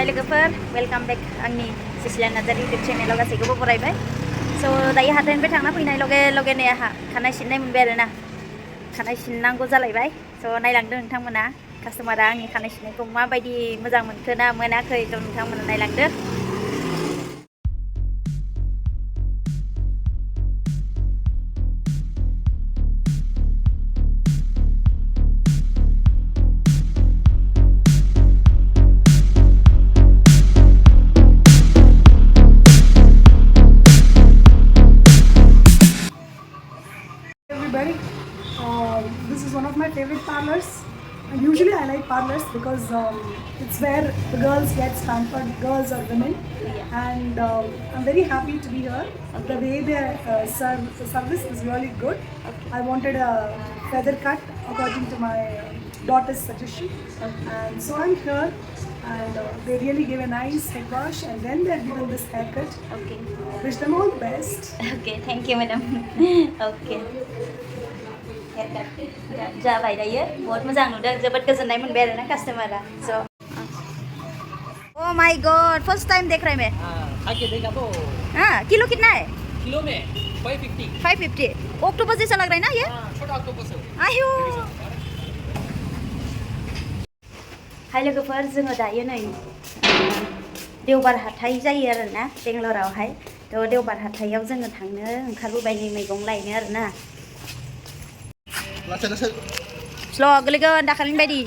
Hai लोगोफोर welcome बेक आंनि Sicilia Narzary YouTube चेनेलाव गासैखौबो बरायबाय स' दायो हाथायनिफ्राय थांना फैनाय लगे लगे नै आंहा खानाय सिननाय मोनबाय आरोना खानाय सिननांगौ जालायबाय स' नायलांदो नोंथांमोना कास्टमारा आंनि खानाय सिननायखौ माबायदि मोजां मोनखो ना मोनाखै थ' नोंथांमोना नायलांदो Everybody, this is one of my favorite parlors. And usually I like parlors because it's where the girls get pampered, girls or women. And I'm very happy to be here. The way they the service is really good. I wanted a feather cut according to my daughter's suggestion. And so I'm here. And they really gave a nice head wash and then they're given this haircut. Okay. Wish them all the best. Okay, thank you madam. Okay. जाबाय दायो बहुत मोजां नुदों जोबोद गोजोननाय मोनबाय आरोना कास्टमारा स' oh my God first time देख रहे मैं आके देखा तो हाँ किलो कितना है किलो में 550 550 ऑक्टोपस जैसा लग रहा है ना ये छोटा ऑक्टोपस आयु हाय लोगोफोर जोङो दायो नै देवबार हाथाय जायो आरोना बेंगलरावहाय थ' देवबार हाथायाव जोङो थांनो ओंखारबोबाय नै मैगं लायनो आरोना स्ल' गोलैगोन दाखालिनि बायदि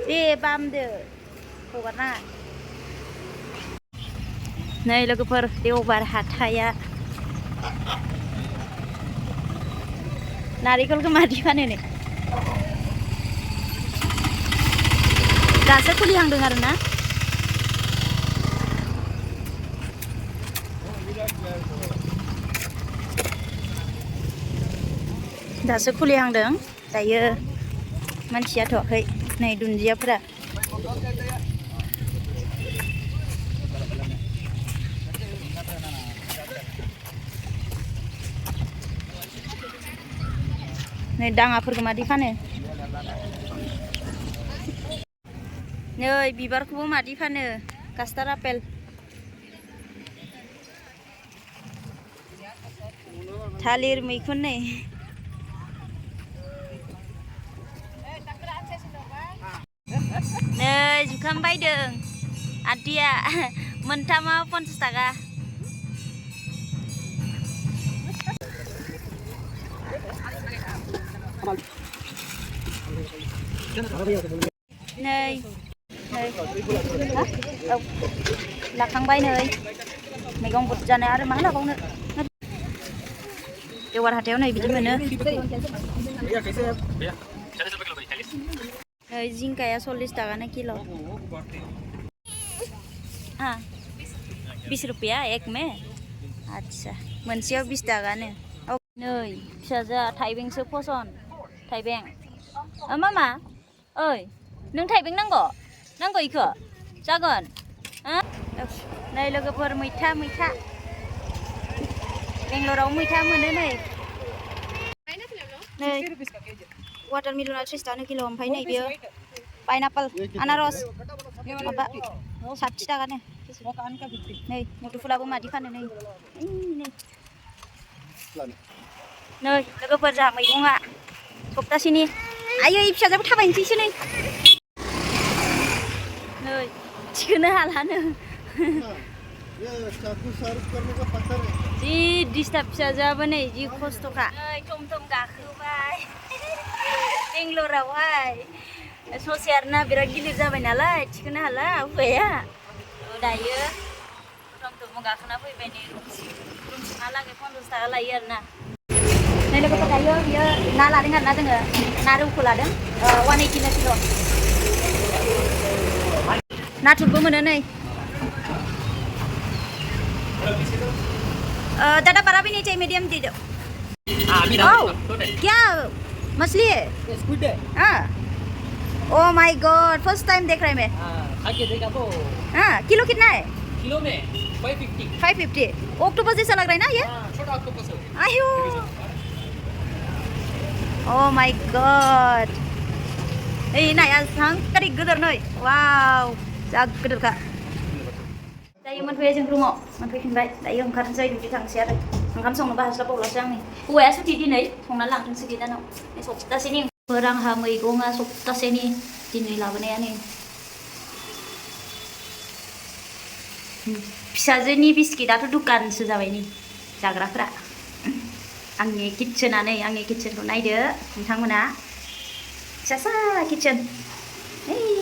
दे बामदो हगारना नै लोगोफोर देवबार हाथाया नारेंखलखौ मादि फानो नै दासो खुलिहांदों आरोना दासो खुलिहांदों दायो मानसिया थ'वाखै नै दुन्दियाफोरा नै दाङाफोरखौ मादि फानो नै बिबारखौबो मादि फानो कास्टार आपेल थालिर मैखुन नै नै जुखाम बायदों आन्टिया मोनथामाव 50 थाखा नै नै औ लाखांबाय नै मैगं बुरजानो आरो मा लाबावनो देवबार हाथायाव नै बिदि मोनो नै जिंकाया 40 थाखानो किलो हाँ 20 रुपया एक में अच्छा मोनसेयाव 20 थाखानो नै फिसाजोआ थाइबेंसो फसन थाइबें मामा ओइ नों थाइबें नांगौ इखो जागोन नै लोगोफोर मैथा बेंगलराव मैथा मोनो नै वाटारमेलना 30 थाखानो किलो ओमफ्राय नै बियो पाइनापल आनारस माबा 60 थाखानो नै मुदुफुलाबो मादि फानो नै लोगोफोर जोंहा मैगङा सप्तासेनि आयै फिसाजोबो थाबायनोसैसो नै थिखोनो हालानो जि डिस्टार्ब फिसाजोआबो नै जि खस्थ'खा थम थम गाखोबाय बेंगलरावहाय ससेयारना बिराद गिलिर जाबाय नालाय थिखोनो हाला हौवाया दायो थम थम गाखोना फैबाय नै रुमसिमहालागै 50 थाखा लायो आरोना नै लोगोफोर दायो बियो ना लादों आरोना जोङो ना रौखौ लादों 180 किल' नाथुरबो मोनो नै दादा बड़ा भी नहीं चाहिए मीडियम दे दो क्या मछली है स्क्विड है हाँ oh my God first time देख रहे मैं आके देखा तो हाँ किलो कितना है किलो में 550 ऑक्टोपस जैसा लग रहा है ना ये छोटा ऑक्टोपस आयु ओ माय गॉड ओइ नाया सांकारि गोदोर नै वाव जा गोदोरखा दायो मोनफैबाय जों रुमाव मोनफैफिनबाय दायो ओंखारनोसै दुब्लि थांसै आरो ओंखाम संनोबो हास्लाबावलासो आंनि हौवाया सुथि दिनै संना लांथोंसै गेदानाव सप्तासेनि आंहा मैगङा सप्तासेनि दिनै लाबोनाया नै फिसाजोनि बिस्किटआथ' दुकानसो जाबाय नै जाग्राफ्रा आंनि किटचेनखौ नायदो नोंथांमोना फिसासा किटचेन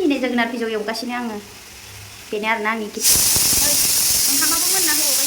नै जोगोनार बिजौ एवगासिनो आङो बेनो आरोना आंनि किटचेन ओंखामाबो मोनना होबावबाय